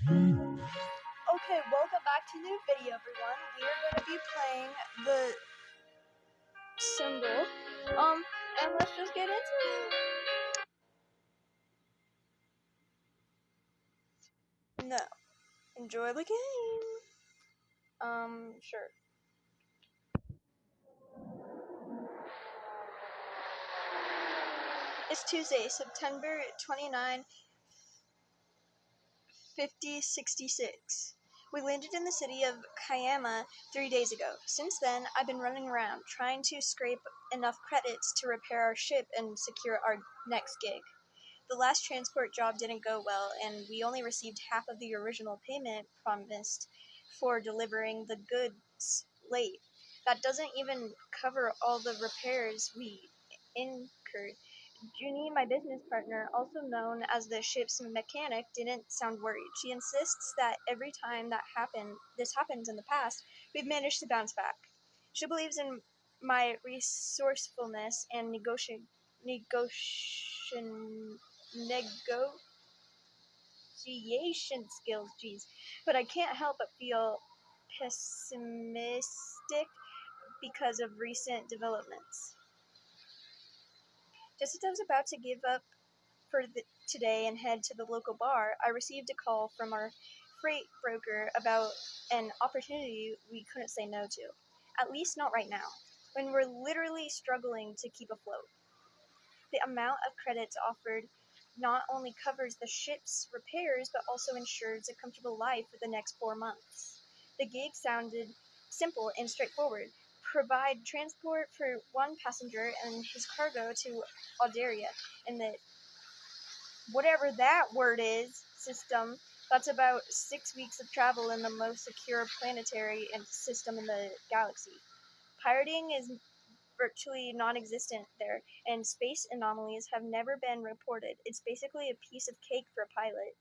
Okay, welcome back to a new video, everyone. We are going to be playing the symbol. And let's just get into it. No. Enjoy the game. Sure. It's Tuesday, September 29, 5066. We landed in the city of Kayama 3 days ago. Since then, I've been running around, trying to scrape enough credits to repair our ship and secure our next gig. The last transport job didn't go well, and we only received half of the original payment promised for delivering the goods late. That doesn't even cover all the repairs we incurred. Junie, my business partner, also known as the ship's mechanic, didn't sound worried. She insists that every time this happens in the past, we've managed to bounce back. She believes in my resourcefulness and negotiation skills, but I can't help but feel pessimistic because of recent developments. Just as I was about to give up for today and head to the local bar, I received a call from our freight broker about an opportunity we couldn't say no to. At least not right now, when we're literally struggling to keep afloat. The amount of credits offered not only covers the ship's repairs, but also ensures a comfortable life for the next 4 months. The gig sounded simple and straightforward. Provide transport for one passenger and his cargo to Alderia in the whatever that word is system. That's about 6 weeks of travel in the most secure planetary system in the galaxy. Pirating is virtually non-existent there, and space anomalies have never been reported. It's basically a piece of cake for a pilot.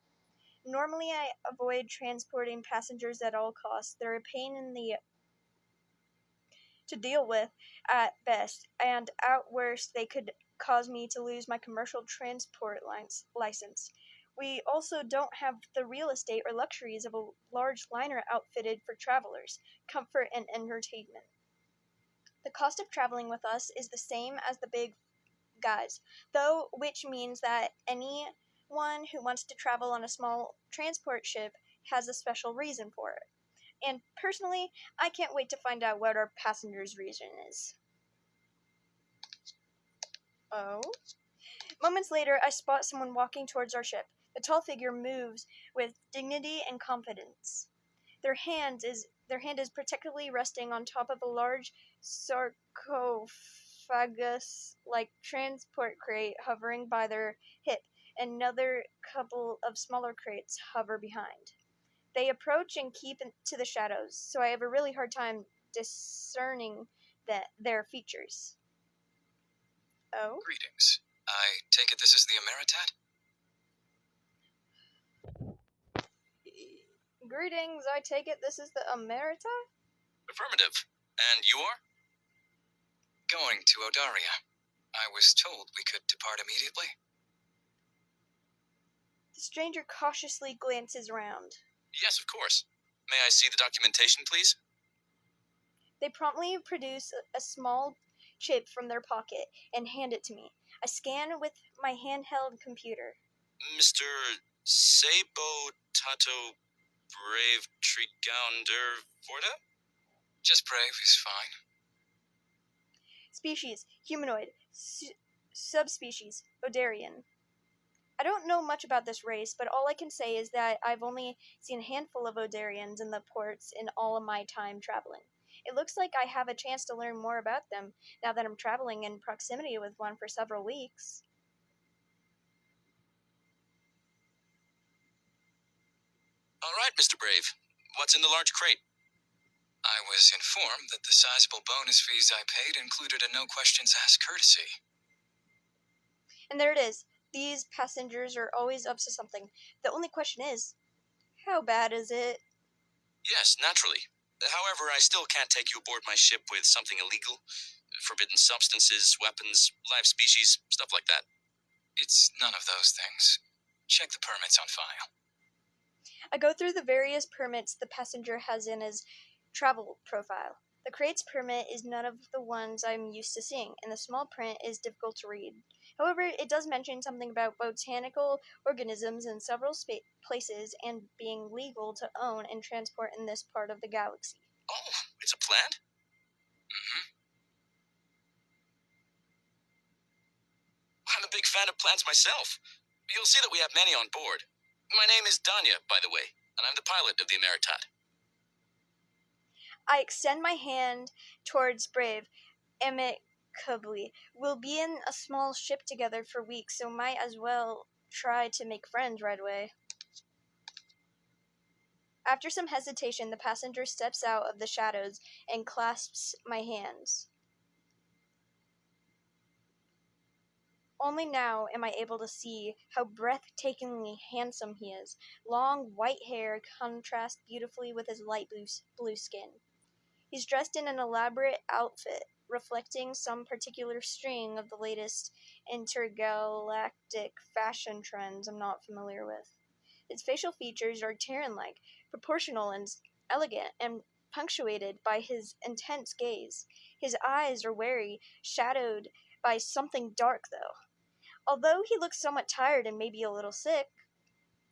Normally, I avoid transporting passengers at all costs. They're a pain in the to deal with at best, and at worst, they could cause me to lose my commercial transport license. We also don't have the real estate or luxuries of a large liner outfitted for travelers, comfort and entertainment. The cost of traveling with us is the same as the big guys, though, which means that anyone who wants to travel on a small transport ship has a special reason for it. And personally, I can't wait to find out what our passengers' reason is. Oh? Moments later, I spot someone walking towards our ship. The tall figure moves with dignity and confidence. Their hand is protectively resting on top of a large sarcophagus-like transport crate hovering by their hip, and another couple of smaller crates hover behind. They approach and keep to the shadows, so I have a really hard time discerning their features. Oh? Greetings. I take it this is the Ameritat? Greetings, I take it this is the Emerita? Affirmative. And you are? Going to Odaria. I was told we could depart immediately. The stranger cautiously glances around. Yes, of course. May I see the documentation, please? They promptly produce a small chip from their pocket and hand it to me. I scan with my handheld computer. Mr. Sabo Tato Brave Trigounder Vorta? Just Brave is fine. Species, humanoid. Subspecies, Odarian. I don't know much about this race, but all I can say is that I've only seen a handful of Odarians in the ports in all of my time traveling. It looks like I have a chance to learn more about them now that I'm traveling in proximity with one for several weeks. All right, Mr. Brave. What's in the large crate? I was informed that the sizable bonus fees I paid included a no-questions-asked courtesy. And there it is. These passengers are always up to something. The only question is, how bad is it? Yes, naturally. However, I still can't take you aboard my ship with something illegal. Forbidden substances, weapons, live species, stuff like that. It's none of those things. Check the permits on file. I go through the various permits the passenger has in his travel profile. The crate's permit is none of the ones I'm used to seeing, and the small print is difficult to read. However, it does mention something about botanical organisms in several places and being legal to own and transport in this part of the galaxy. Oh, it's a plant? Mm-hmm. I'm a big fan of plants myself. You'll see that we have many on board. My name is Danya, by the way, and I'm the pilot of the Emeritat. I extend my hand towards Brave amicably. We'll be in a small ship together for weeks, so might as well try to make friends right away. After some hesitation, the passenger steps out of the shadows and clasps my hands. Only now am I able to see how breathtakingly handsome he is. Long white hair contrasts beautifully with his light blue skin. He's dressed in an elaborate outfit, reflecting some particular string of the latest intergalactic fashion trends I'm not familiar with. His facial features are Terran-like, proportional and elegant, and punctuated by his intense gaze. His eyes are wary, shadowed by something dark, though. Although he looks somewhat tired and maybe a little sick.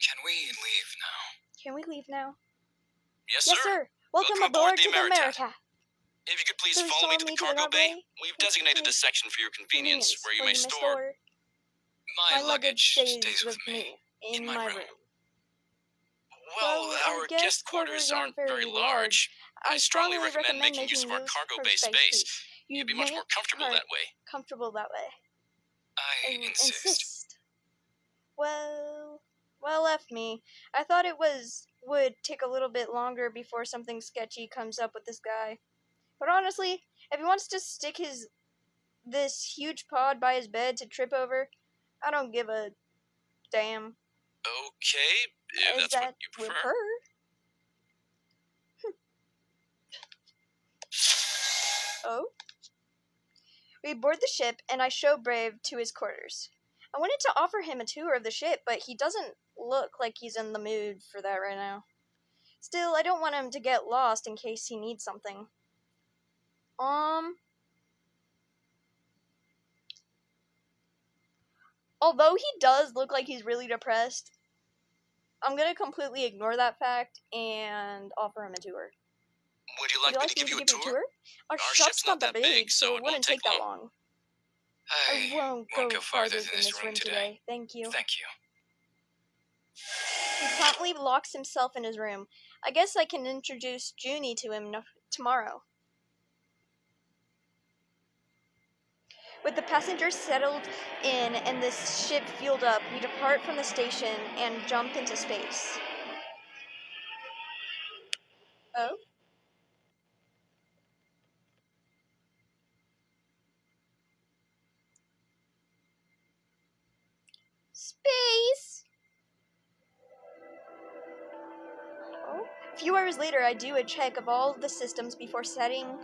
Can we leave now? Can we leave now? Yes, Yes, sir. Welcome aboard to the Emeritat. If you could please follow me to the cargo bay, we've designated a section for your convenience where you may store... My luggage stays with me, in my room. Well, our guest quarters aren't very large. I strongly recommend making use of our cargo bay space. You'd be much more comfortable that way. I insist. Well F me. I thought it would take a little bit longer before something sketchy comes up with this guy. But honestly, if he wants to stick this huge pod by his bed to trip over, I don't give a damn. Okay, if that's what you prefer. Oh? We board the ship, and I show Brave to his quarters. I wanted to offer him a tour of the ship, but he doesn't look like he's in the mood for that right now. Still, I don't want him to get lost in case he needs something. Although he does look like he's really depressed, I'm gonna completely ignore that fact and offer him a tour. Would you like me to give you a tour? Our ship's not that big, so it wouldn't take that long. I won't go farther than this room today. Thank you. He promptly locks himself in his room. I guess I can introduce Junie to him tomorrow. With the passengers settled in and the ship fueled up, we depart from the station and jump into space. Oh? Space! Oh? A few hours later, I do a check of all the systems before setting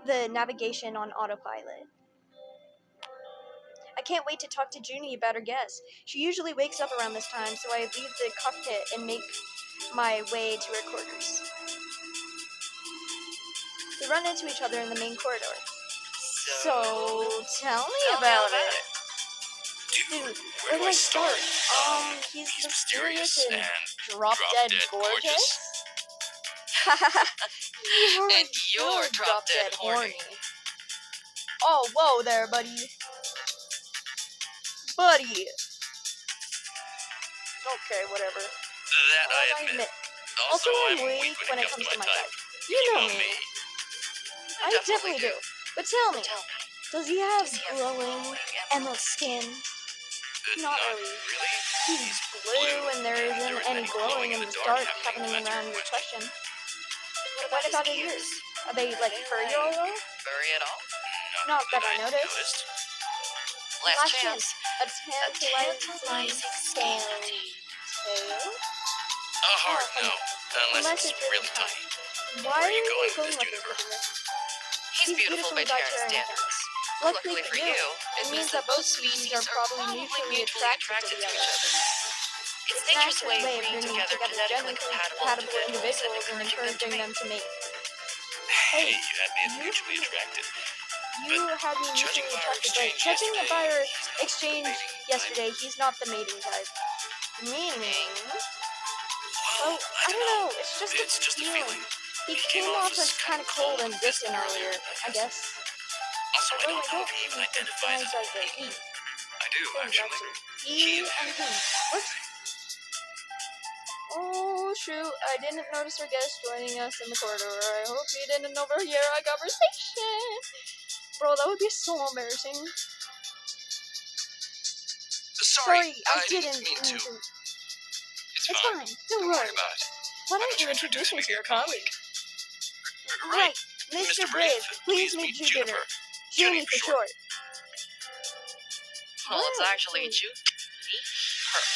the navigation on autopilot. I can't wait to talk to Junie about her guests. She usually wakes up around this time, so I leave the cockpit and make my way to her quarters. We run into each other in the main corridor. So tell me about it. Dude, where do I start? He's mysterious and drop-dead gorgeous? And you're drop-dead horny. Oh, whoa there, buddy. Okay, whatever. That I admit. Also, I'm weak when it comes to my type. You know me. I definitely do. But tell me, does he have glowing emerald skin? Not really. He's blue and there isn't any glowing in the dark happening around your question. What about his ears? Are they like furry all over? Furry at all? Not that I noticed. Last chance. A tantalizing scale tail? A hard no, unless it's really tiny. Why are you going going with with this this? universe? He's beautiful by Terran standards. Luckily for you, it means that both species are probably mutually attracted to each other. It's Snack's way of bringing together genetically compatible individuals and encouraging them to mate. Hey, you had me as mutually attracted. You had me mutually attracted, but judging by our exchange yesterday, he's not the mating type. Meaning... Well, I don't know, it's just a feeling. He came off as kind of cold and distant earlier, I guess. Also, I don't know if he even identifies as a he. I do, actually. He and him. What? Oh, shoot, I didn't notice our guest joining us in the corridor. I hope he didn't overhear our conversation. Bro, that would be so embarrassing. Sorry, I didn't mean to. It's fine. Don't worry about it. Why don't you introduce me to your colleague? Right. Mr. Brave, please meet Jupiter. Junie for short. Well, it's actually Perk.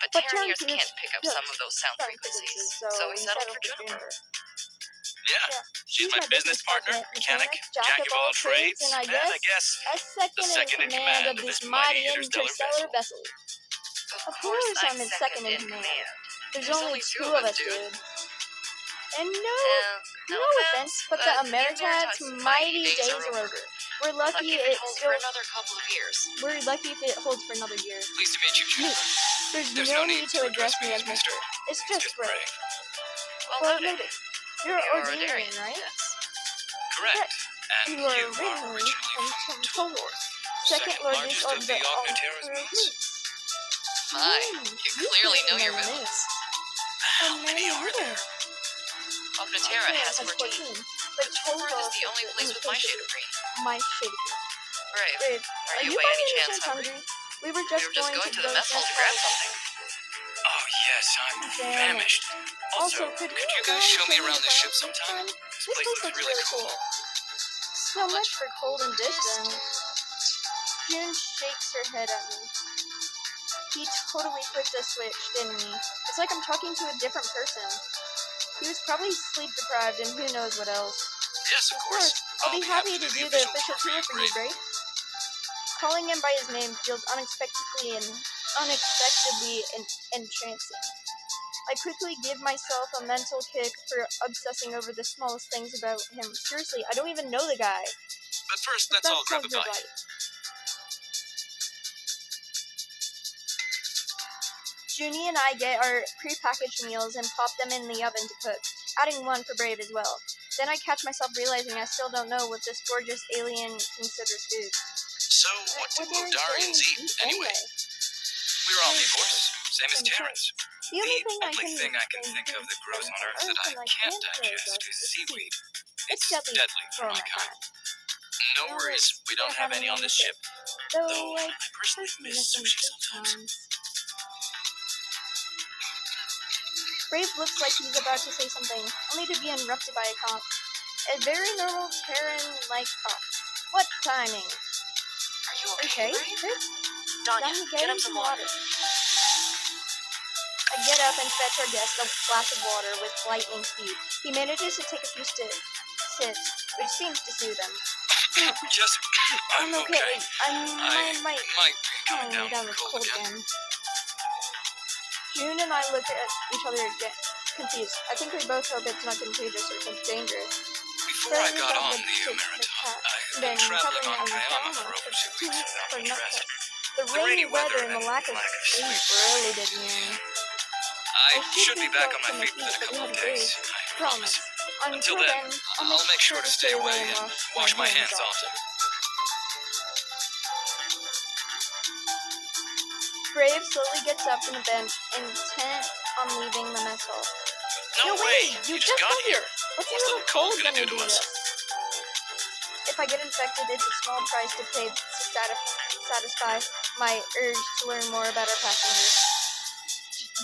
But Terraniers can't pick up some of those sound frequencies, so we settled for Juniper. Yeah, she's my business partner, mechanic, jack of all trades, and I guess a second in command of this mighty interstellar vessel. Of course I'm in second in command. There's only two of us, dude. And no offense, but the Americat's mighty days are over. We're lucky if it holds for another couple of years. We're lucky if it holds for another year. Pleased to meet you, Juniper. There's no need to address me as Mr. It's just Brave. Well noted. You're Ordinarian, right? Yes. Correct. And you are originally from Tolor, second largest of the Augmentera's moons. My, you clearly know your moons. How many are there? Augmentera has 14. But Tolor is the only place with my shade of green. My shade of green. Brave, are you by any chance hungry? We were just going to the mess hall to grab something. Oh yes, I'm famished. Also, could you guys show me around this ship sometime? This place looks really cool. So much for cold and distant. June shakes her head at me. He totally flipped a switch, didn't he? It's like I'm talking to a different person. He was probably sleep deprived and who knows what else. Yes, of course. I'll be happy to do the official tour for you, Brave. Calling him by his name feels unexpectedly entrancing. I quickly give myself a mental kick for obsessing over the smallest things about him. Seriously, I don't even know the guy. But first, let's all grab a bite. Junie and I get our prepackaged meals and pop them in the oven to cook, adding one for Brave as well. Then I catch myself realizing I still don't know what this gorgeous alien considers food. So, what do Eldarians eat, anyway? We're omnivores, same as Terrans. The only thing I can think of that grows on Earth that I can't digest is seaweed. It's deadly for my kind. No worries, we don't have any on this ship. Though I personally miss sushi sometimes. Brave looks like he's about to say something, only to be interrupted by a cough. A very normal Terran-like cough. What timing? Are you okay, Brave? Danya, get him some water. I get up and fetch our guest a glass of water with lightning speed. He manages to take a few sips, which seems to soothe him. Yes, I'm okay. I might be coming down with cold again. June and I look at each other again, confused. I think we both hope it's not contagious or dangerous. Before I got on the Ameriton, I had been traveling on Kayama for over 2 weeks without being rest. The rainy weather and the lack of sleep really did me in. I should be back on my feet within a couple of days. I promise. Until then, I'll make sure to stay away and wash my hands often. Brave slowly gets up from the bench, intent on leaving the mess hall. No way! You just got here! What's a little cold gonna do to us? If I get infected, it's a small price to pay to satisfy my urge to learn more about our passengers.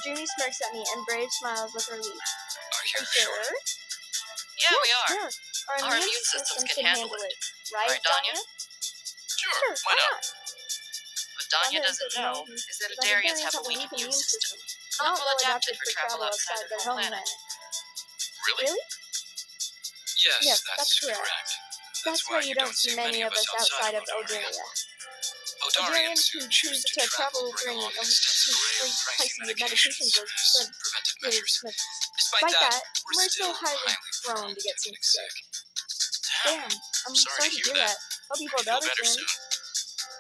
Junie smirks at me, and Brave smiles with relief. Are you sure? Yeah, we are. Sure. Our immune systems can handle it. Right, Danya? Sure, why not? What Danya doesn't know is that Adarians have a weak immune system, not well adapted for travel outside their home planet. Really? Yes, that's correct. That's why you don't see many of us outside of Eldaria. Odarians who choose to travel bring along an extensive array of pricey medications as preventive measures. Despite that, we're still highly prone to get sick. Damn, I'm sorry to hear that. Hope you feel better soon.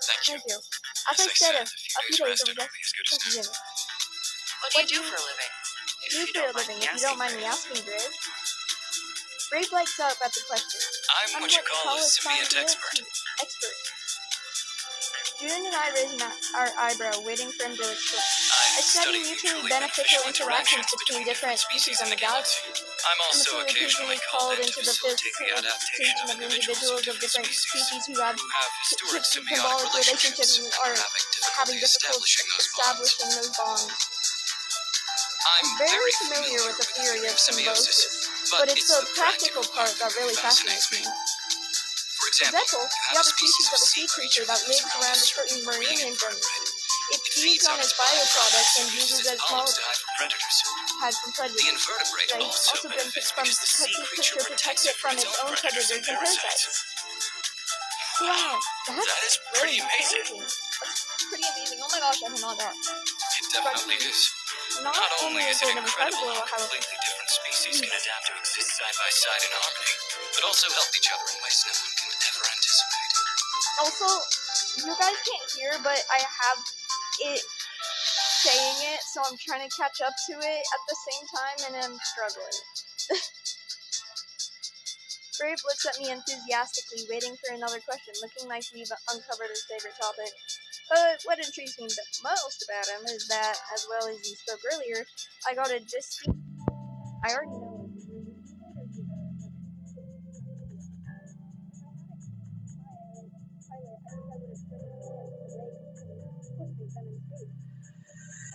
Thank you. As I said a few days ago, What do you do for a living? If you don't mind me asking, Brave. Brave lights up at the question. I'm what you call a symbiont expert. Julian and I raised our eyebrow, waiting for him to explain. I study mutually beneficial interactions between different species in the galaxy. I'm also occasionally called in to facilitate the adaptation of individuals of different species who have historic symbiotic relationships and are having difficulty establishing those bonds. I'm very familiar with the theory of symbiosis, but it's the practical part that really fascinates me. For example, you have a species of a sea creature that lives around a certain marine environment. It feeds on its bioproducts and uses its molecules to hide from predators. The invertebrate also benefits from the sea creature protects it from its own predators and parasites. Wow, That is pretty amazing. That's pretty amazing. Oh my gosh, I did not know that. It definitely is. Not only is it incredible how completely different species can adapt to exist side by side in harmony, but also help each other in ways no one can ever anticipate. Also, you guys can't hear, but I have it saying it, so I'm trying to catch up to it at the same time, and I'm struggling. Brave looks at me enthusiastically, waiting for another question, looking like we've uncovered his favorite topic. But what intrigues me the most about him is that, as well as he spoke earlier, I got a distinct... I already know it.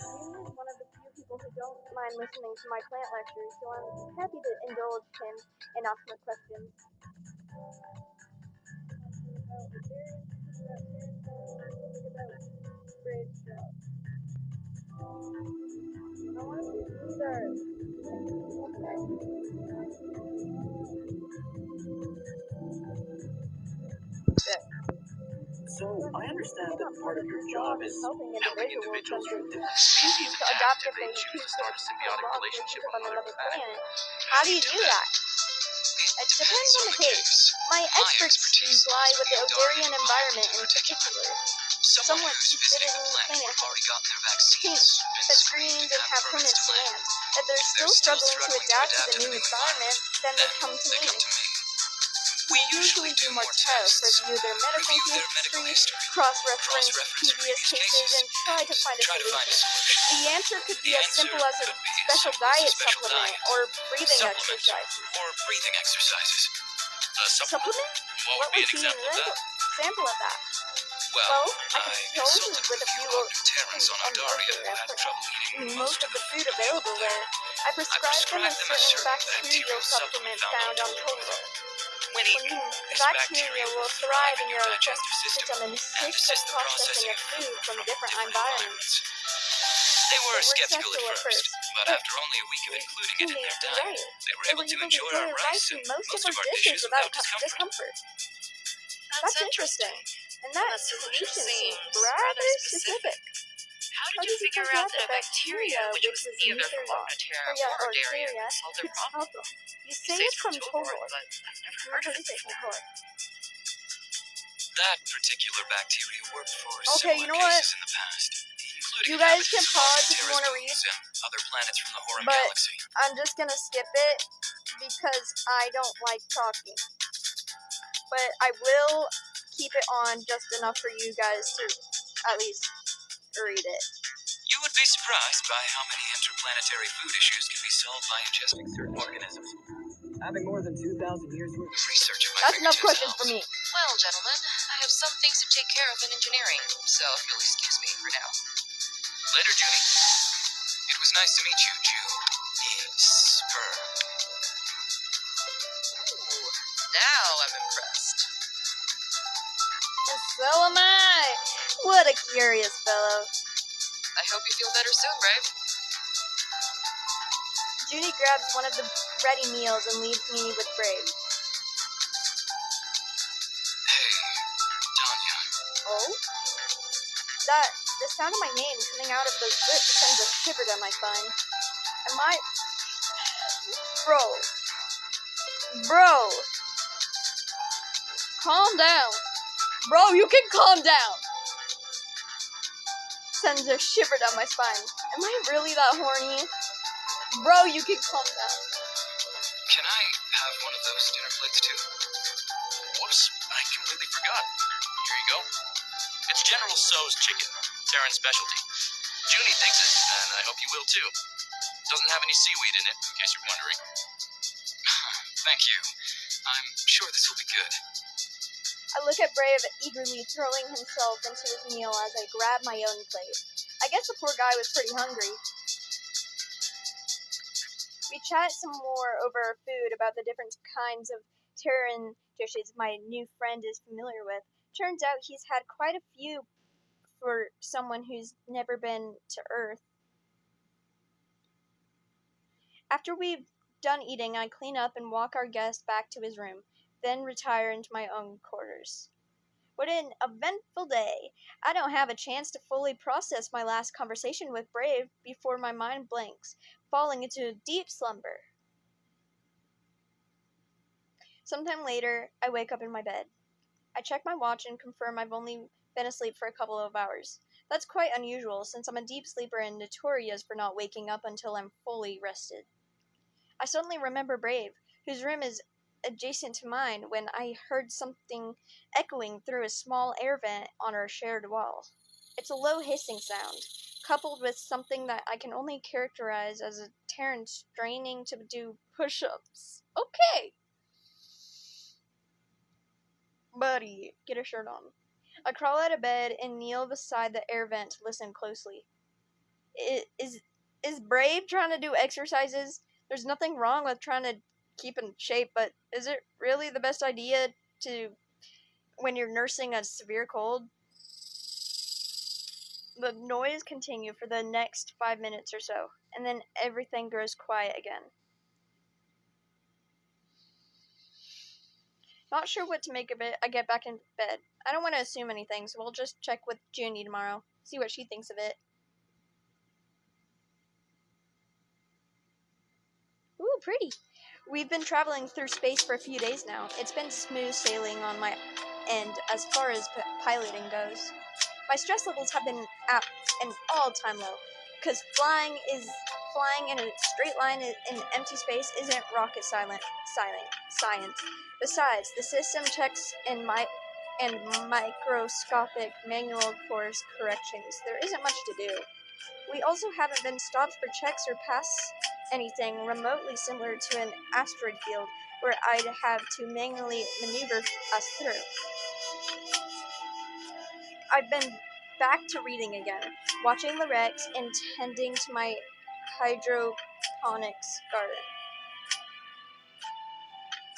Junior is one of the few people who don't mind listening to my plant lectures, so I'm happy to indulge him and ask more questions. So, I understand that part of your job is helping individuals from different species to adapt if they they choose to start a symbiotic relationship on another planet. How do you do that? It depends on the case. My expertise lie with the Odarian environment in particular. Someone who's visiting a planet who've already gotten their vaccines, been screened, and have permits to land. If they're still struggling to adapt to the new environment, then they come to me. We usually do more tests, review their medical history, cross-reference previous cases, and try to find a solution. The answer could be as simple as a special diet supplement or breathing exercises. A supplement? What would be an example of that? Example of that. Well, I consulted with a few Terrans on Aldaria who had trouble eating most of the food available there. I prescribed them a certain bacterial supplement found on Tolo. The bacteria will thrive in your digestive system and assist the processing of food from different environments. They were skeptical at first, but after only a week of including it in their diet, they were able to enjoy our rice and most of our dishes without discomfort. That's interesting. And that solution seems rather specific. How did you figure out that a bacteria, which was either from Aldaria or Daria, could solve their problem? You say it's from Tolor, but I've never heard of it before. That particular bacteria worked for Okay, you know what? cases in the past, including You guys can inhabitants of pause if you want to Terra's read, and other planets from the Horan but galaxy. I'm just gonna skip it because I don't like talking. But I will keep it on just enough for you guys to at least read it. You would be surprised by how many interplanetary food issues can be solved by ingesting certain organisms. Having more than 2,000 years worth of research at my That's enough fingertips questions for me. Well, gentlemen, I have some things to take care of in engineering, so if you'll excuse me for now. Later, Junie. It was nice to meet you, Spur. Ooh, now I'm impressed. And so am I. What a curious fellow. I hope you feel better soon, Brave. Junie grabs one of the ready meals and leaves me with Brave. Hey, Danya. Oh? the sound of my name coming out of those lips sends a shiver down my spine. And my... Bro. Calm down. Bro, you can calm down. Sends a shiver down my spine. Am I really that horny? Bro, you can calm down. Can I have one of those dinner plates too? Whoops, I completely forgot. Here you go. It's General Tso's chicken, Terran's specialty. Junie digs it, and I hope you will too. Doesn't have any seaweed in it, in case you're wondering. Thank you. I'm sure this will be good. I look at Brave eagerly throwing himself into his meal as I grab my own plate. I guess the poor guy was pretty hungry. We chat some more over food about the different kinds of Terran dishes my new friend is familiar with. Turns out he's had quite a few for someone who's never been to Earth. After we've done eating, I clean up and walk our guest back to his room, then retire into my own quarters. What an eventful day! I don't have a chance to fully process my last conversation with Brave before my mind blanks, falling into a deep slumber. Sometime later, I wake up in my bed. I check my watch and confirm I've only been asleep for a couple of hours. That's quite unusual, since I'm a deep sleeper and notorious for not waking up until I'm fully rested. I suddenly remember Brave, whose room is adjacent to mine, when I heard something echoing through a small air vent on our shared wall. It's a low hissing sound, coupled with something that I can only characterize as a Terran straining to do push-ups. Okay! Buddy, get a shirt on. I crawl out of bed and kneel beside the air vent to listen closely. Is Brave trying to do exercises? There's nothing wrong with trying to keep in shape, but is it really the best idea to when you're nursing a severe cold? The noise continued for the next 5 minutes or so, and then everything grows quiet again. Not sure what to make of it, I get back in bed. I don't want to assume anything, so we'll just check with Junie tomorrow, see what she thinks of it. Ooh, pretty. We've been traveling through space for a few days now. It's been smooth sailing on my end as far as piloting goes. My stress levels have been at an all-time low, because flying in a straight line in empty space isn't rocket science. Besides, the system checks and microscopic manual course corrections. There isn't much to do. We also haven't been stopped for checks or pass anything remotely similar to an asteroid field where I'd have to manually maneuver us through. I've been back to reading again, watching the wrecks and tending to my hydroponics garden.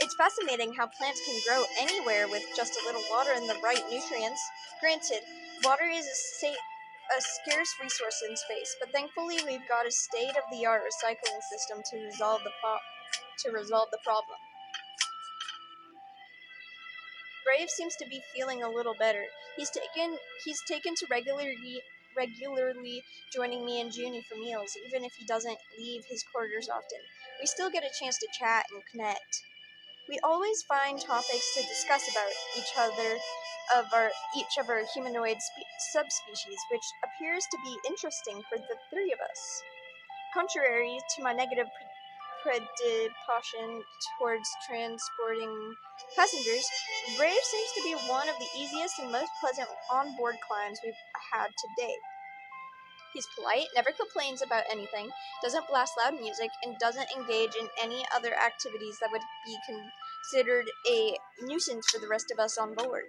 It's fascinating how plants can grow anywhere with just a little water and the right nutrients. Granted, water is a scarce resource in space, but thankfully we've got a state-of-the-art recycling system to resolve the problem. Brave seems to be feeling a little better. He's taken to regularly joining me and Junie for meals, even if he doesn't leave his quarters often. We still get a chance to chat and connect. We always find topics to discuss about each of our humanoid subspecies, which appears to be interesting for the three of us. Contrary to my negative predisposition towards transporting passengers, Brave seems to be one of the easiest and most pleasant on-board climbs we've had to date. He's polite, never complains about anything, doesn't blast loud music, and doesn't engage in any other activities that would be considered a nuisance for the rest of us on board.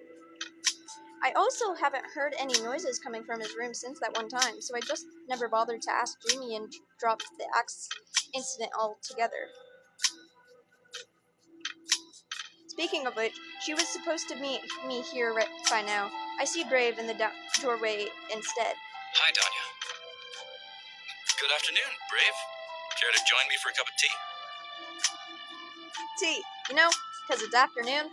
I also haven't heard any noises coming from his room since that one time, so I just never bothered to ask Junie and dropped the incident altogether. Speaking of which, she was supposed to meet me here right by now. I see Brave in the doorway instead. Hi, Danya. Good afternoon, Brave. Care to join me for a cup of tea? Tea, you know, 'cause it's afternoon.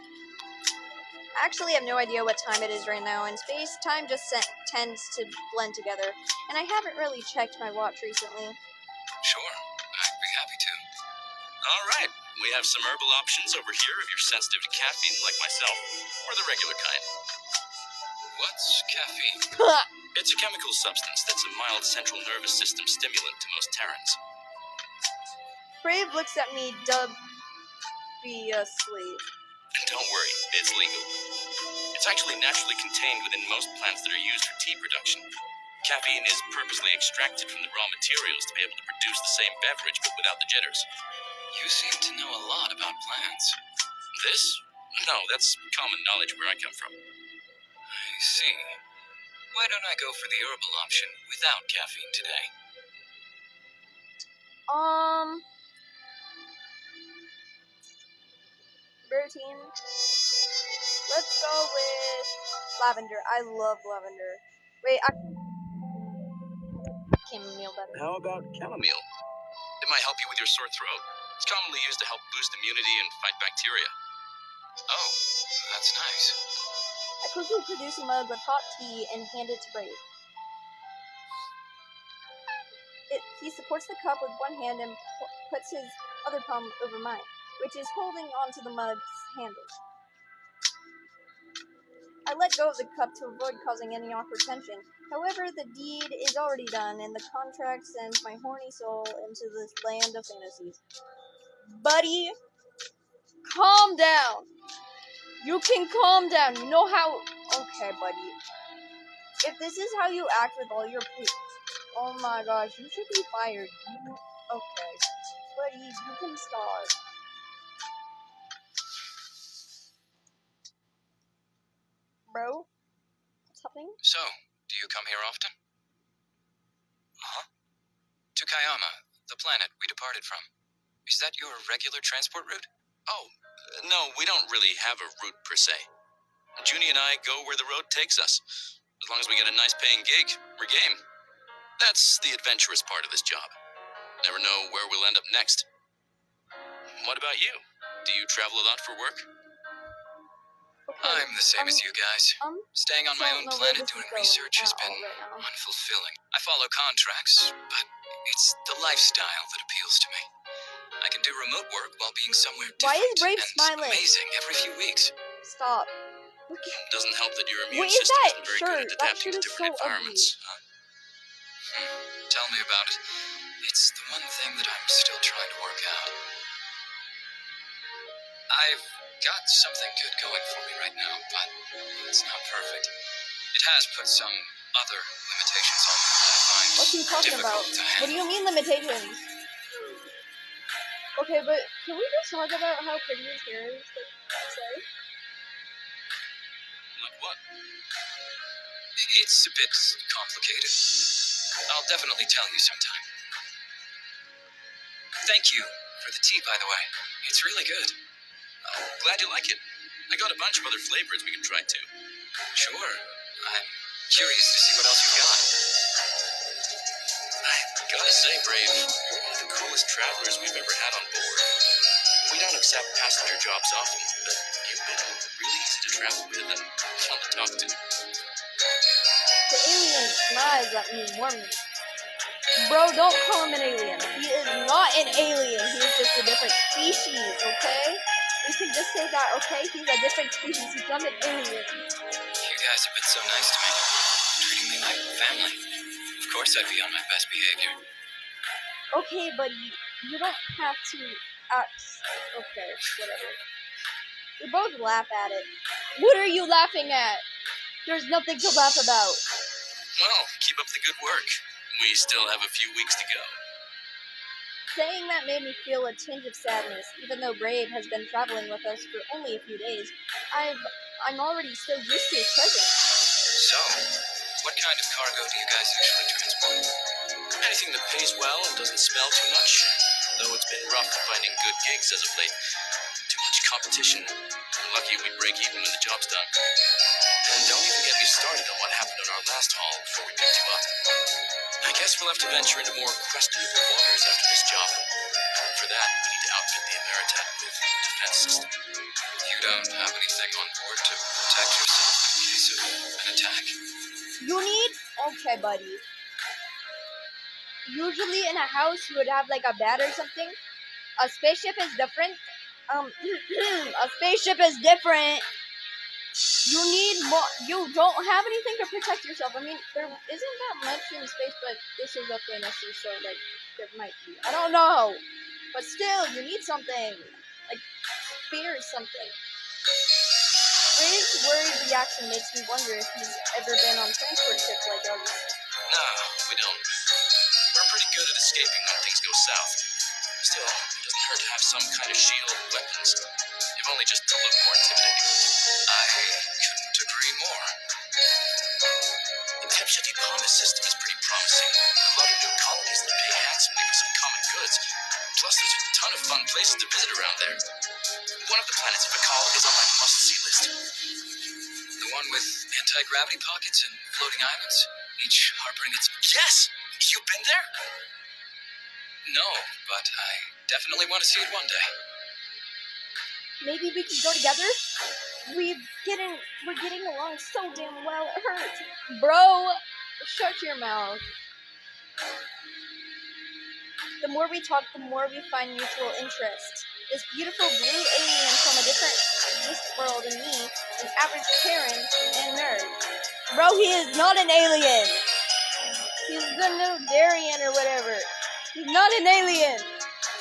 I actually have no idea what time it is right now in space. Time just tends to blend together, and I haven't really checked my watch recently. Sure, I'd be happy to. All right, we have some herbal options over here if you're sensitive to caffeine like myself, or the regular kind. What's caffeine? It's a chemical substance that's a mild central nervous system stimulant to most Terrans. Brave looks at me dubiously. Don't worry, it's legal. It's actually naturally contained within most plants that are used for tea production. Caffeine is purposely extracted from the raw materials to be able to produce the same beverage but without the jitters. You seem to know a lot about plants. This? No, that's common knowledge where I come from. I see. Why don't I go for the herbal option without caffeine today? Routine. Let's go with lavender. I love lavender. Wait, I chamomile better. How about chamomile? It might help you with your sore throat. It's commonly used to help boost immunity and fight bacteria. Oh, that's nice. I quickly produce a mug with hot tea and hand it to Brave. He supports the cup with one hand and puts his other palm over mine, which is holding onto the mug's handle. I let go of the cup to avoid causing any awkward tension. However, the deed is already done, and the contract sends my horny soul into this land of fantasies. Buddy, calm down. You can calm down. You know how... Okay, buddy. If this is how you act with all your people... Oh my gosh, you should be fired. Okay. Buddy, you can start. Bro? What's happening? So, do you come here often? Huh? To Kayama, the planet we departed from. Is that your regular transport route? Oh, no, we don't really have a route per se. Junie and I go where the road takes us. As long as we get a nice paying gig, we're game. That's the adventurous part of this job. Never know where we'll end up next. What about you? Do you travel a lot for work? Okay, I'm the same as you guys. Staying on my own planet doing research has been unfulfilling. I follow contracts, but it's the lifestyle that appeals to me. I can do remote work while being somewhere different. Why is Brave and smiling? Amazing every few weeks. Stop. Doesn't help that your immune What is system that isn't very shirt? good at That adapting shirt to is different so environments. Tell me about it. It's the one thing that I'm still trying to work out. I've got something good going for me right now, but it's not perfect. It has put some other limitations on me that I find What's he talking about? difficult to What do you handle. mean limitations? Okay, but can we just talk about how pretty his hair is? Say? Like what? It's a bit complicated. I'll definitely tell you sometime. Thank you for the tea, by the way. It's really good. I'm glad you like it. I got a bunch of other flavors we can try too. Sure. I'm curious to see what else you've got. I gotta say, Brave, you're one of the coolest travelers we've ever had on board. We don't accept passenger jobs often, but you've been really easy to travel with and fun to talk to. The alien smiles at me warmly. Bro, don't call him an alien. He is not an alien. He is just a different species, okay? We can just say that, okay? He's a different species. He's not an alien. You guys have been so nice to me, treating me like family. Of course I'd be on my best behavior. Okay, buddy, you don't have to act... Okay, whatever. We both laugh at it. What are you laughing at? There's nothing to laugh about. Well, keep up the good work. We still have a few weeks to go. Saying that made me feel a tinge of sadness, even though Brave has been traveling with us for only a few days. I'm already so used to his presence. So, what kind of cargo do you guys usually transport? Anything that pays well and doesn't smell too much. Though it's been rough finding good gigs as of late. Too much competition. Lucky we break even when the job's done. And don't even get me started on what happened on our last haul before we picked you up. I guess we'll have to venture into more questionable waters after this job. For that, we need to outfit the Ameritat with defense system. You don't have anything on board to protect yourself in case of an attack? You need... Okay, buddy. Usually in a house you would have like a bed or something. A spaceship is different. A spaceship is different. You need more. You don't have anything to protect yourself. I mean, there isn't that much in space, but this is a fantasy, so like there might be. I don't know, but still, you need something like spears, something. Ray's worried reaction makes me wonder if he's ever been on transport ships like ours. No, we don't. We're pretty good at escaping when things go south. Still, it doesn't hurt to have some kind of shield and weapons, if only just to look more intimidating. I couldn't agree more. The Pepsi-Depona system is pretty promising. A lot of new colonies that pay handsomely for some common goods. Plus, there's a ton of fun places to visit around there. One of the planets of Bakal is on my must-see list. The one with anti-gravity pockets and floating islands, each harboring its... Yes! You've been there? No, but I definitely want to see it one day. Maybe we can go together? We're getting along so damn well, it hurts. Bro, shut your mouth. The more we talk, the more we find mutual interest. This beautiful blue alien from a different world and me, an average Karen and nerd. Bro, he is not an alien. He's the new Darian or whatever. He's not an alien.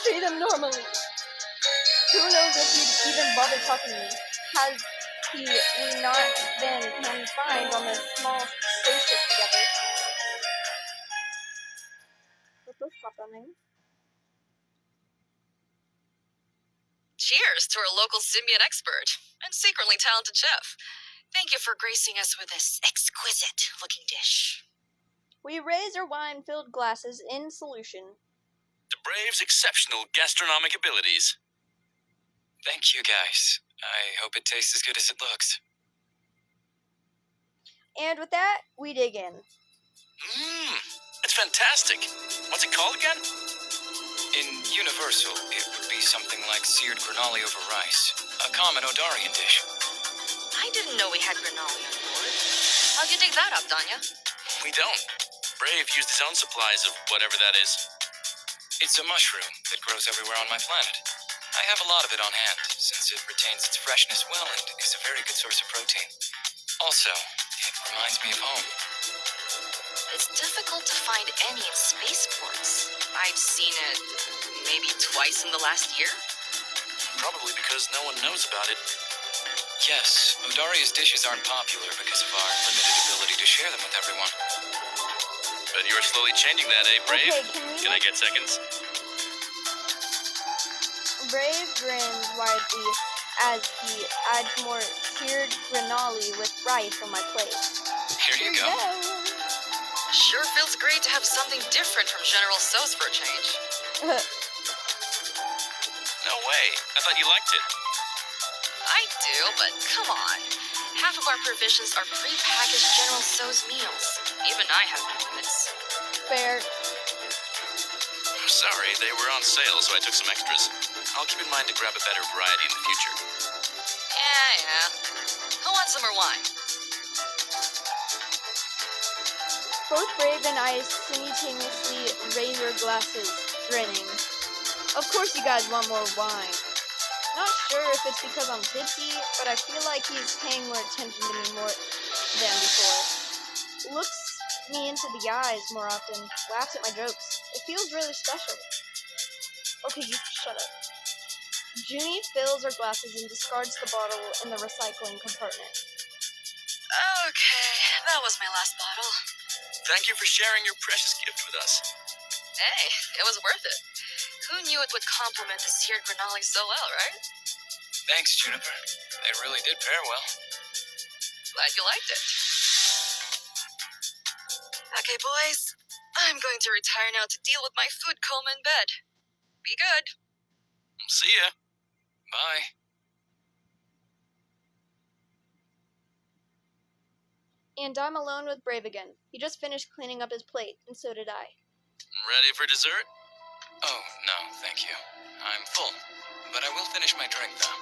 Treat him normally. Who knows if he'd even bother talking to me? Has we not been confined on this small spaceship together? Cheers to our local symbiont expert and secretly talented chef. Thank you for gracing us with this exquisite-looking dish. We raise our wine-filled glasses in solution. To Brave's exceptional gastronomic abilities. Thank you, guys. I hope it tastes as good as it looks. And with that, we dig in. It's fantastic. What's it called again? In Universal, it would be something like seared granoli over rice. A common Odarian dish. I didn't know we had granoli on board. How'd you dig that up, Danya? We don't. Brave used his own supplies of whatever that is. It's a mushroom that grows everywhere on my planet. I have a lot of it on hand, since it retains its freshness well and is a very good source of protein. Also, it reminds me of home. It's difficult to find any in spaceports. I've seen it maybe twice in the last year. Probably because no one knows about it. Yes, Odaria's dishes aren't popular because of our limited ability to share them with everyone. But you're slowly changing that, eh, Brave? Okay, Can I get seconds? Brave grins widely as he adds more seared granoli with rice on my plate. Here you go. Sure feels great to have something different from General Tso's for a change. No way. I thought you liked it. I do, but come on. Half of our provisions are pre-packaged General Tso's meals. Even I have my limits. Fair. Sorry, they were on sale, so I took some extras. I'll keep in mind to grab a better variety in the future. Yeah. Who wants some more wine? Both Brave and I simultaneously raise our glasses, grinning. Of course you guys want more wine. Not sure if it's because I'm tipsy, but I feel like he's paying more attention to me more than before. Looks me into the eyes more often, laughs at my jokes. It feels really special. Okay, you shut up. Junie fills her glasses and discards the bottle in the recycling compartment. Okay, that was my last bottle. Thank you for sharing your precious gift with us. Hey, it was worth it. Who knew it would complement the seared granoli so well, right? Thanks, Juniper. They really did pair well. Glad you liked it. Okay, boys. I'm going to retire now to deal with my food coma in bed. Be good. See ya. Bye. And I'm alone with Brave again. He just finished cleaning up his plate, and so did I. Ready for dessert? Oh, no, thank you. I'm full, but I will finish my drink, though.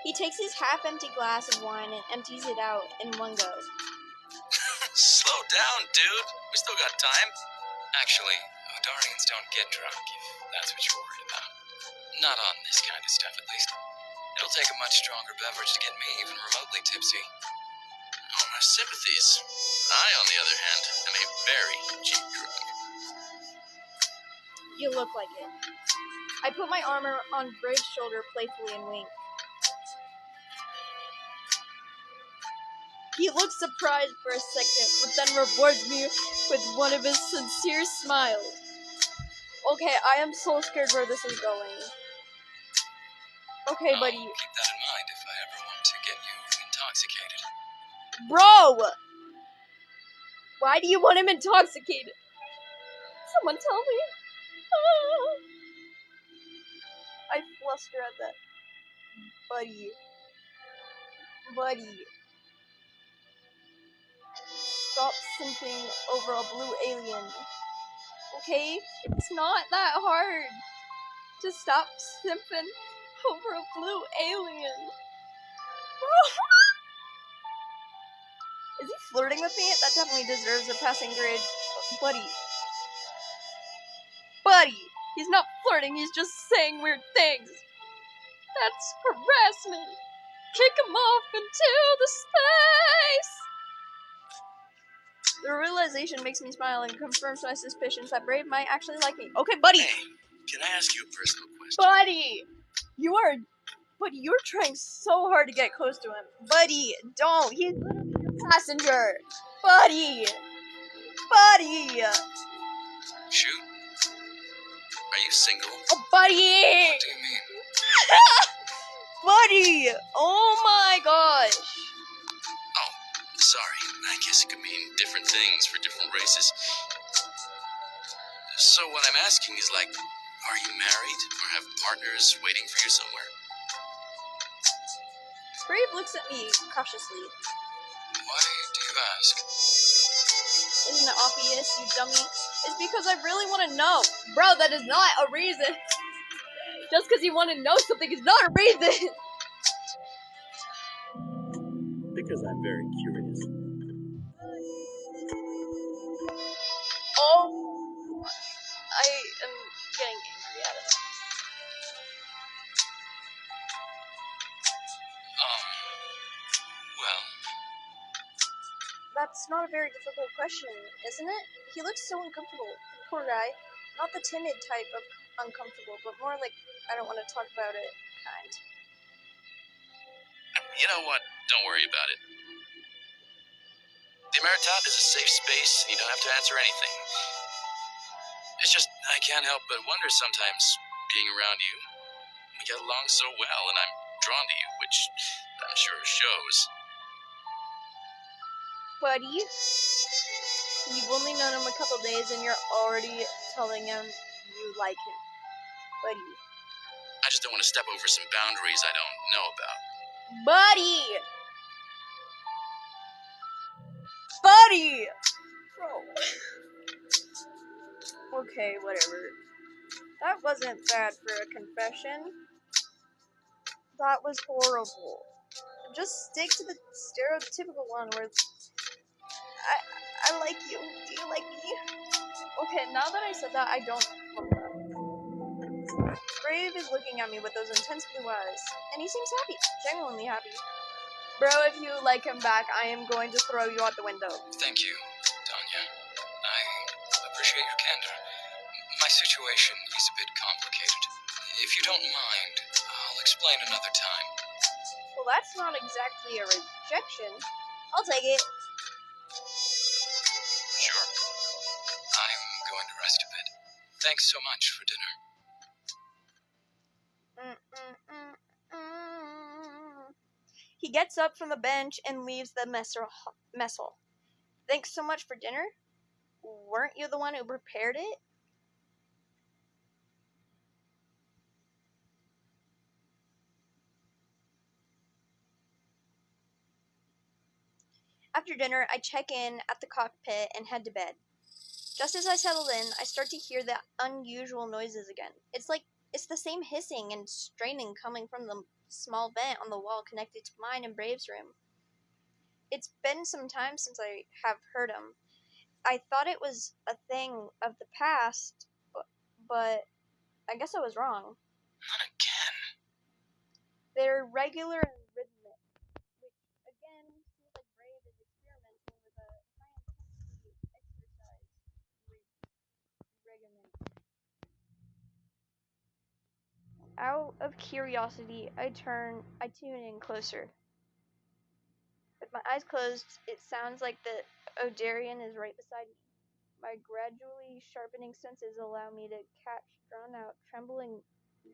He takes his half-empty glass of wine and empties it out in one go. Slow down, dude. We still got time. Actually, Odarians don't get drunk, if that's what you're worried about. Not on this kind of stuff, at least. It'll take a much stronger beverage to get me even remotely tipsy. Oh, my sympathies. I, on the other hand, am a very cheap drug. You look like it. I put my arm on Brave's shoulder playfully and wink. He looks surprised for a second, but then rewards me with one of his sincere smiles. Okay, I am so scared where this is going. Okay, buddy. I'll keep that in mind if I ever want to get you intoxicated. Bro! Why do you want him intoxicated? Someone tell me. I fluster at that. Buddy. Stop simping over a blue alien. Okay? It's not that hard to stop simping over a blue alien. Is he flirting with me? That definitely deserves a passing grade. Buddy. He's not flirting, he's just saying weird things. That's harassment. Kick him off into the space. The realization makes me smile and confirms my suspicions that Brave might actually like me. Okay, buddy. Hey, can I ask you a personal question? Buddy, you're trying so hard to get close to him. Buddy, don't. He's literally a passenger. Buddy. Shoot. Are you single? Oh, buddy. What do you mean? Buddy. Oh my gosh. Oh, sorry. I guess it could mean different things for different races. So what I'm asking is like, are you married or have partners waiting for you somewhere? Brave looks at me cautiously. Why do you ask? Isn't it obvious, you dummy? It's because I really want to know. Bro, that is not a reason. Just because you want to know something is not a reason. Because I'm very curious. Oh, I am getting angry at him. Well. That's not a very difficult question, isn't it? He looks so uncomfortable. Poor guy. Not the timid type of uncomfortable, but more like I don't want to talk about it kind. You know what? Don't worry about it. The Emeritat is a safe space, and you don't have to answer anything. It's just, I can't help but wonder sometimes, being around you. We get along so well, and I'm drawn to you, which I'm sure shows. Buddy, you've only known him a couple days, and you're already telling him you like him. Buddy. I just don't want to step over some boundaries I don't know about. Buddy! Bro. Okay, whatever. That wasn't bad for a confession. That was horrible. Just stick to the stereotypical one where I like you. Do you like me? Okay, now that I said that, I don't want that. Brave is looking at me with those intense blue eyes, and he seems happy. Genuinely happy. Bro, if you like him back, I am going to throw you out the window. Thank you, Tanya. I appreciate your candor. My situation is a bit complicated. If you don't mind, I'll explain another time. Well, that's not exactly a rejection. I'll take it. Sure. I'm going to rest a bit. Thanks so much for dinner. He gets up from the bench and leaves the mess hall. Thanks so much for dinner. Weren't you the one who prepared it? After dinner, I check in at the cockpit and head to bed. Just as I settled in, I start to hear the unusual noises again. It's the same hissing and straining coming from the small vent on the wall connected to mine and Brave's room. It's been some time since I have heard them. I thought it was a thing of the past, but I guess I was wrong. Not again. They're regular and rhythmic, which again seems like Brave is experimenting with a high-intensity exercise regimen. Out of curiosity, I tune in closer. With my eyes closed, it sounds like the Odarian is right beside me. My gradually sharpening senses allow me to catch drawn-out, trembling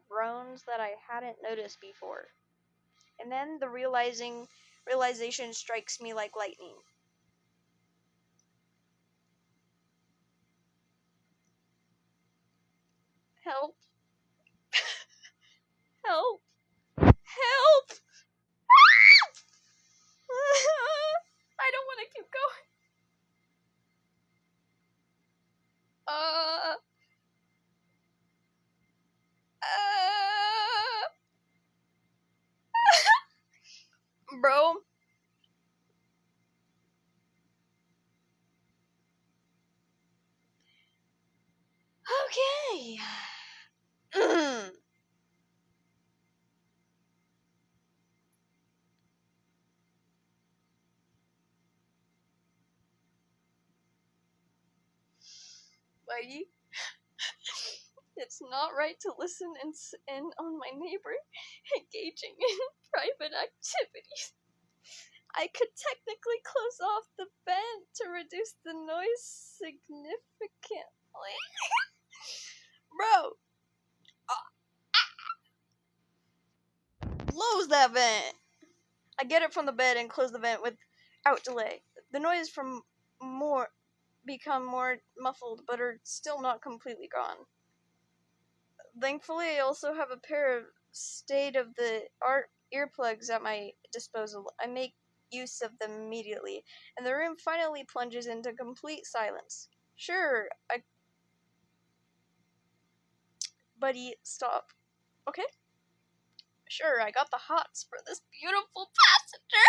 groans that I hadn't noticed before. And then the realization strikes me like lightning. Help. Help. Help! I don't want to keep going. Bro. Okay. Buddy, it's not right to listen in on my neighbor engaging in private activities. I could technically close off the vent to reduce the noise significantly. Bro! Close that vent! I get it from the bed and close the vent without delay. The noise from become more muffled, but are still not completely gone. Thankfully, I also have a pair of state-of-the-art earplugs at my disposal. I make use of them immediately, and the room finally plunges into complete silence. Sure, Buddy, stop. Okay? Sure, I got the hots for this beautiful passenger,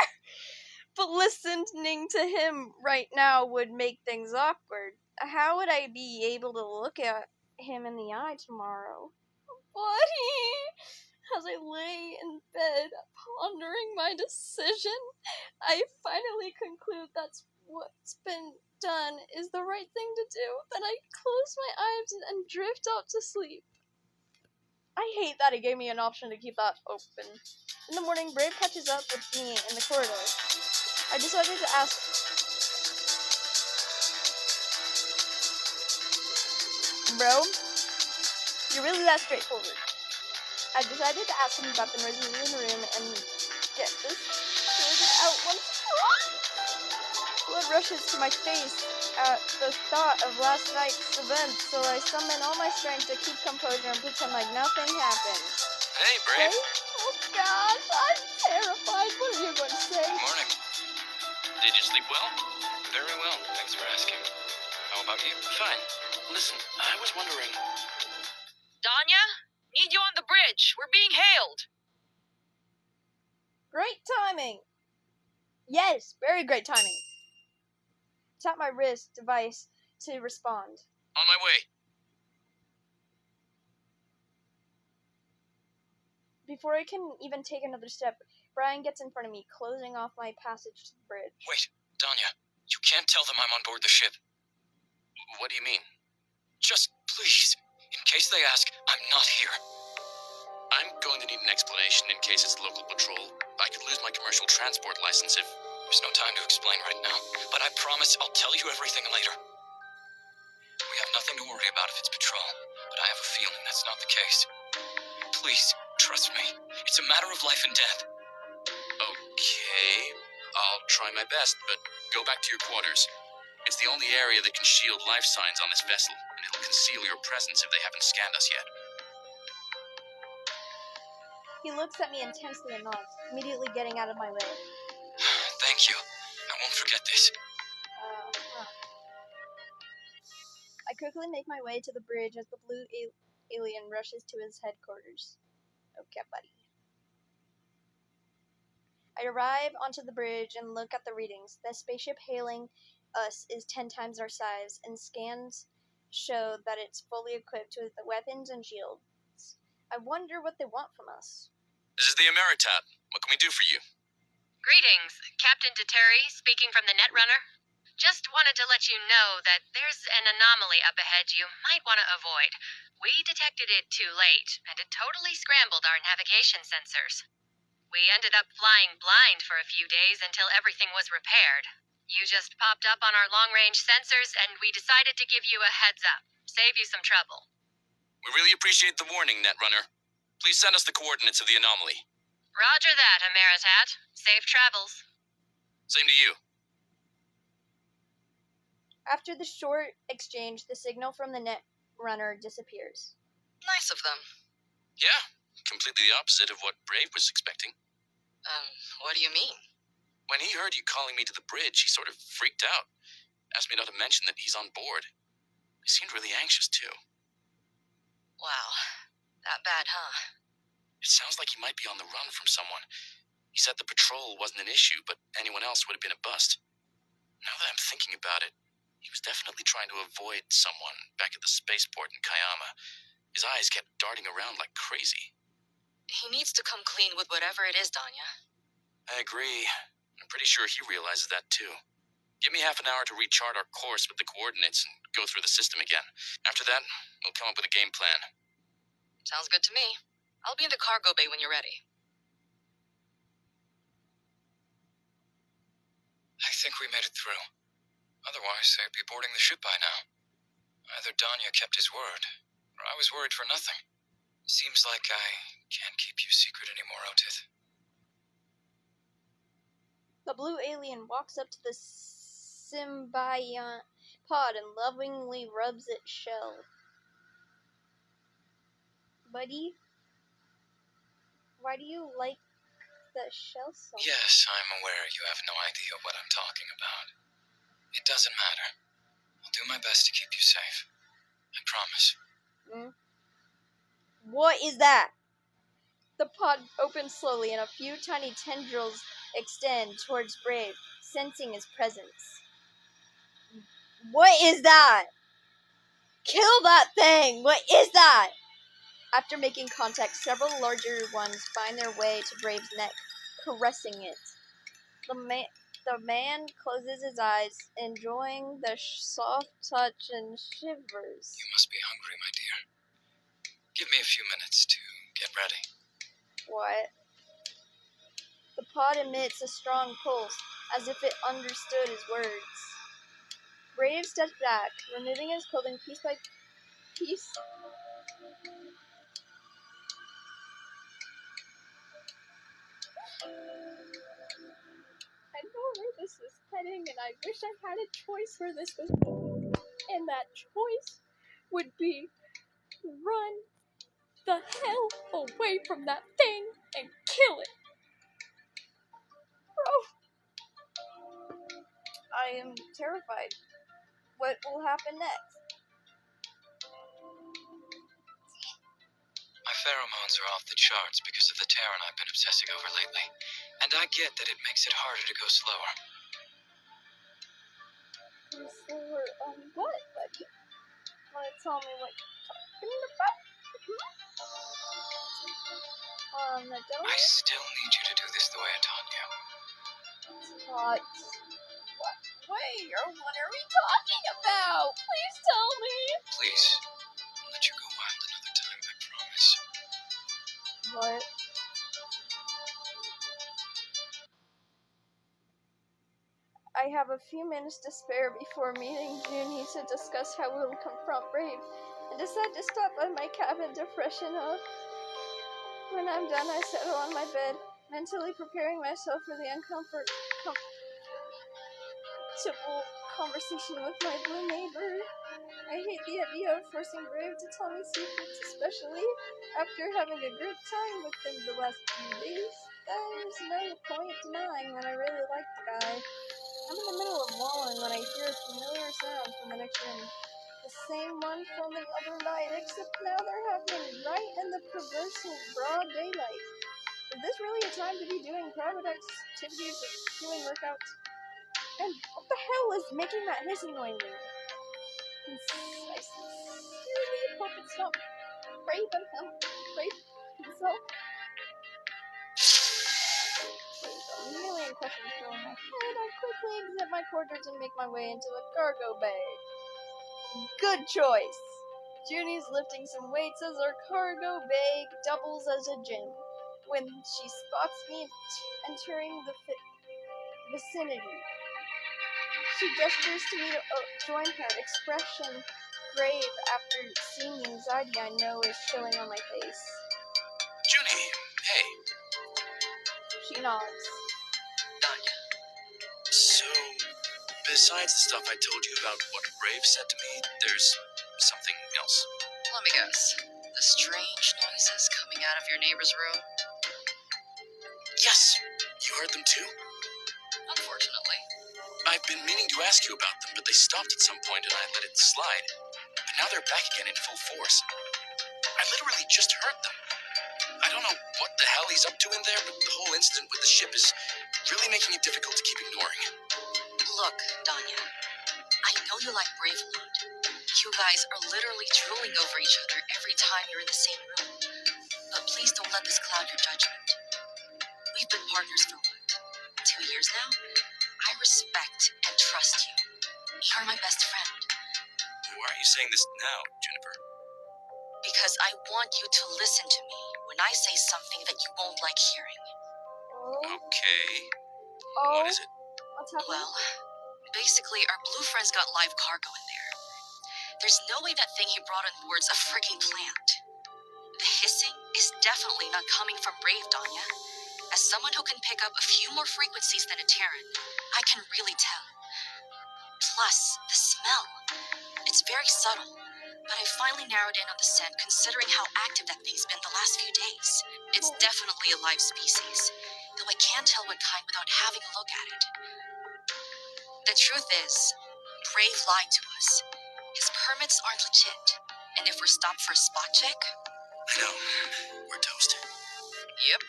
but listening to him right now would make things awkward. How would I be able to look at him in the eye tomorrow? Buddy! As I lay in bed, pondering my decision, I finally conclude that's what's been done is the right thing to do. Then I close my eyes and drift off to sleep. I hate that he gave me an option to keep that open. In the morning, Brave catches up with me in the corridor. I decided to ask... Bro, you're really that straightforward. I decided to ask him about the noises in the room and get this sorted out once for all. Blood rushes to my face at the thought of last night's event, so I summon all my strength to keep composure and pretend like nothing happened. Hey, Brave. Oh gosh, I'm terrified. What are you going to say? Morning. Did you sleep well? Very well, thanks for asking. How about you? Fine. Listen, I was wondering... Danya? Need you on the bridge. We're being hailed. Great timing. Yes, very great timing. Tap my wrist device to respond. On my way. Before I can even take another step, Brian gets in front of me, closing off my passage to the bridge. Wait, Danya, you can't tell them I'm on board the ship. What do you mean? Just please, in case they ask, I'm not here. I'm going to need an explanation in case it's local patrol. I could lose my commercial transport license if... There's no time to explain right now, but I promise I'll tell you everything later. We have nothing to worry about if it's patrol, but I have a feeling that's not the case. Please, trust me. It's a matter of life and death. Okay, I'll try my best, but go back to your quarters. It's the only area that can shield life signs on this vessel, and it'll conceal your presence if they haven't scanned us yet. He looks at me intensely and nods, immediately getting out of my way. Thank you. I won't forget this. quickly make my way to the bridge as the blue alien rushes to his headquarters. Okay, buddy. I arrive onto the bridge and look at the readings. The spaceship hailing us is 10 times our size, and scans show that it's fully equipped with weapons and shields. I wonder what they want from us. This is the Ameritab. What can we do for you? Greetings, Captain Terry, speaking from the Netrunner. Just wanted to let you know that there's an anomaly up ahead you might want to avoid. We detected it too late, and it totally scrambled our navigation sensors. We ended up flying blind for a few days until everything was repaired. You just popped up on our long-range sensors, and we decided to give you a heads up. Save you some trouble. We really appreciate the warning, Netrunner. Please send us the coordinates of the anomaly. Roger that, Ameritat. Safe travels. Same to you. After the short exchange, the signal from the Netrunner disappears. Nice of them. Yeah, completely the opposite of what Brave was expecting. What do you mean? When he heard you calling me to the bridge, he sort of freaked out. Asked me not to mention that he's on board. He seemed really anxious, too. Wow. That bad, huh? It sounds like he might be on the run from someone. He said the patrol wasn't an issue, but anyone else would have been a bust. Now that I'm thinking about it, he was definitely trying to avoid someone back at the spaceport in Kayama. His eyes kept darting around like crazy. He needs to come clean with whatever it is, Danya. I agree. I'm pretty sure he realizes that, too. Give me half an hour to rechart our course with the coordinates and go through the system again. After that, we'll come up with a game plan. Sounds good to me. I'll be in the cargo bay when you're ready. I think we made it through. Otherwise, I'd be boarding the ship by now. Either Danya kept his word, or I was worried for nothing. Seems like I can't keep you secret anymore, Otith. The blue alien walks up to the symbiont pod and lovingly rubs its shell. Buddy, why do you like the shell so much? Yes, I'm aware you have no idea what I'm talking about. It doesn't matter. I'll do my best to keep you safe. I promise. What is that? The pod opens slowly and a few tiny tendrils extend towards Brave, sensing his presence. What is that? Kill that thing! What is that? After making contact, several larger ones find their way to Brave's neck, caressing it. The man closes his eyes, enjoying the soft touch and shivers. You must be hungry, my dear. Give me a few minutes to get ready. What? The pod emits a strong pulse, as if it understood his words. Brave steps back, removing his clothing piece by piece. I know where this is heading, and I wish I had a choice where this was going. And that choice would be run the hell away from that thing and kill it. Bro. I am terrified. What will happen next? My pheromones are off the charts because of the Terran I've been obsessing over lately. And I get that it makes it harder to go slower. Go slower on what, buddy? Wanna tell me what you're talking about? The devil? I still need you to do this the way I taught you. What? Wait, what are we talking about? Please tell me. Please, I'll let you go wild another time, I promise. What? I have a few minutes to spare before meeting Junie to discuss how we'll confront Brave, and decide to stop by my cabin to freshen up. When I'm done, I settle on my bed, mentally preparing myself for the uncomfortable conversation with my blue neighbor. I hate the idea of forcing Brave to tell me secrets, especially after having a good time with him the last few days. There's no point denying that I really like the guy. I'm in the middle of walling when I hear a familiar sound from the next room. The same one from the other night, except now they're happening right in the perversely broad daylight. Is this really a time to be doing private activities or doing workouts? And what the hell is making that hissing noise? I sincerely hope it's not Brave himself. A million questions fill in my head. I quickly exit my quarters and make my way into the cargo bay. Good choice! Junie's lifting some weights as our cargo bay doubles as a gym. When she spots me entering the vicinity, she gestures to me to join her, expression grave after seeing the anxiety I know is showing on my face. Junie, hey. She nods. Danya. So, besides the stuff I told you about what Brave said to me, there's something else. Let me guess. The strange noises coming out of your neighbor's room? Yes! You heard them too? Unfortunately. I've been meaning to ask you about them, but they stopped at some point and I let it slide. But now they're back again in full force. I literally just heard them. I don't know what the hell he's up to in there, but the whole incident with the ship is really making it difficult to keep ignoring. Look, Danya, I know you like Brave a lot. You guys are literally drooling over each other every time you're in the same room. But please don't let this cloud your judgment. We've been partners for what? 2 years now? I respect and trust you. You're my best friend. Why are you saying this now, Juniper? Because I want you to listen to me when I say something that you won't like hearing. Okay. Oh. What is it? What's happening? Well, basically, our blue friend's got live cargo in there. There's no way that thing he brought on board's a freaking plant. The hissing is definitely not coming from Brave, Danya. As someone who can pick up a few more frequencies than a Terran, I can really tell. Plus, the smell. It's very subtle, but I finally narrowed in on the scent considering how active that thing's been the last few days. It's definitely a live species, though I can't tell what kind without having a look at it. The truth is, Brave lied to us. His permits aren't legit, and if we're stopped for a spot check... I know. We're toast. Yep.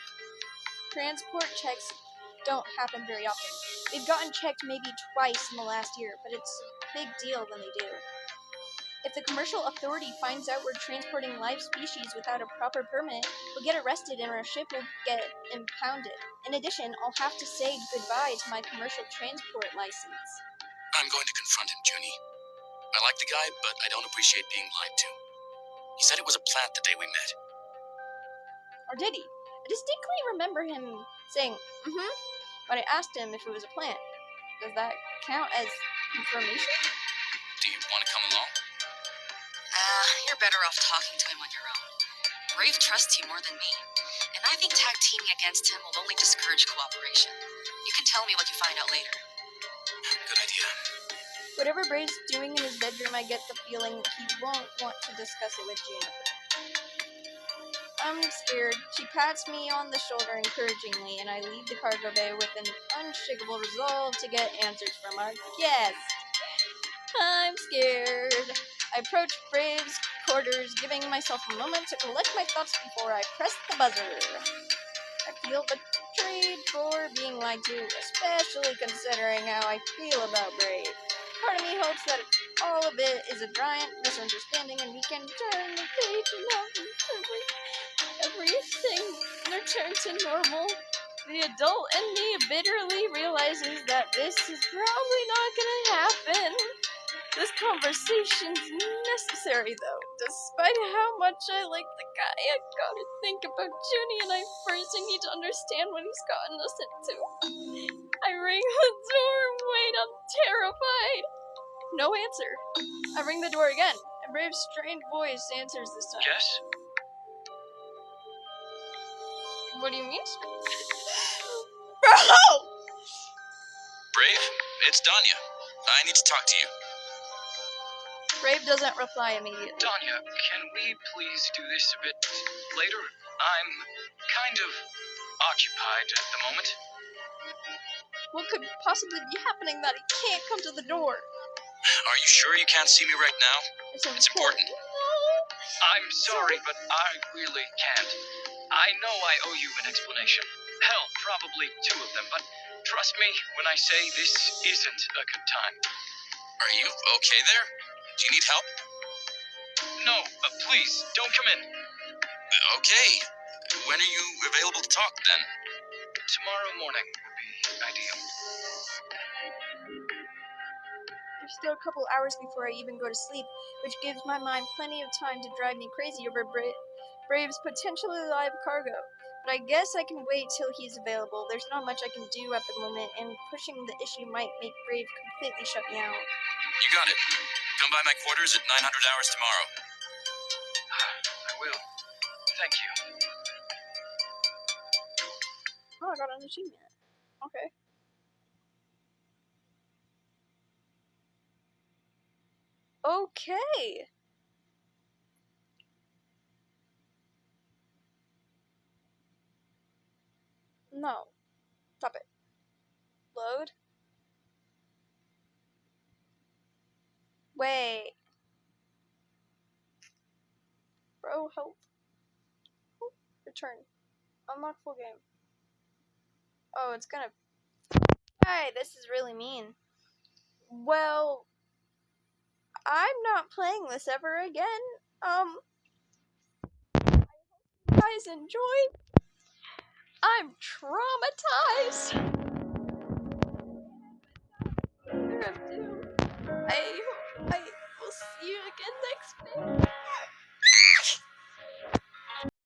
Transport checks don't happen very often. They've gotten checked maybe twice in the last year, but it's a big deal when they do. If the commercial authority finds out we're transporting live species without a proper permit, we'll get arrested and our ship will get impounded. In addition, I'll have to say goodbye to my commercial transport license. I'm going to confront him, Junie. I like the guy, but I don't appreciate being lied to. He said it was a plant the day we met. Or did he? I distinctly remember him saying, when I asked him if it was a plant. Does that count as confirmation? Do you want to come along? You're better off talking to him on your own. Brave trusts you more than me, and I think tag teaming against him will only discourage cooperation. You can tell me what you find out later. Good idea. Whatever Brave's doing in his bedroom, I get the feeling he won't want to discuss it with Juniper. I'm scared. She pats me on the shoulder encouragingly, and I leave the cargo bay with an unshakable resolve to get answers from our guest. I'm scared. I approach Brave's quarters, giving myself a moment to collect my thoughts before I press the buzzer. I feel betrayed for being lied to, especially considering how I feel about Brave. Part of me hopes that all of it is a giant misunderstanding and we can turn the page and everything returns to normal. The adult in me bitterly realizes that this is probably not gonna happen. This conversation's necessary, though. Despite how much I like the guy, I gotta think about Junie, and I first need to understand what he's gotten us into. I ring the door. Wait, I'm terrified. No answer. I ring the door again. A brave, strained voice answers this time. Yes? What do you mean? Bro! Brave, it's Danya. I need to talk to you. Brave doesn't reply immediately. Danya, can we please do this a bit later? I'm kind of occupied at the moment. What could possibly be happening that he can't come to the door? Are you sure you can't see me right now? It's important. I'm sorry, but I really can't. I know I owe you an explanation. Hell, probably two of them, but trust me when I say this isn't a good time. Are you okay there? Do you need help? No, please, don't come in. Okay. When are you available to talk, then? Tomorrow morning would be ideal. There's still a couple hours before I even go to sleep, which gives my mind plenty of time to drive me crazy over Brave's potentially live cargo. But I guess I can wait till he's available. There's not much I can do at the moment, and pushing the issue might make Brave completely shut me out. You got it. Come by my quarters at 900 hours tomorrow. I will. Thank you. Oh, I got an achievement. Okay. Okay. No. Stop it. Load. Wait. Bro, help. Return. Unlock full game. Oh, it's gonna... Hey, this is really mean. Well, I'm not playing this ever again. I hope you guys enjoy. I'm traumatized. I will see you again next week.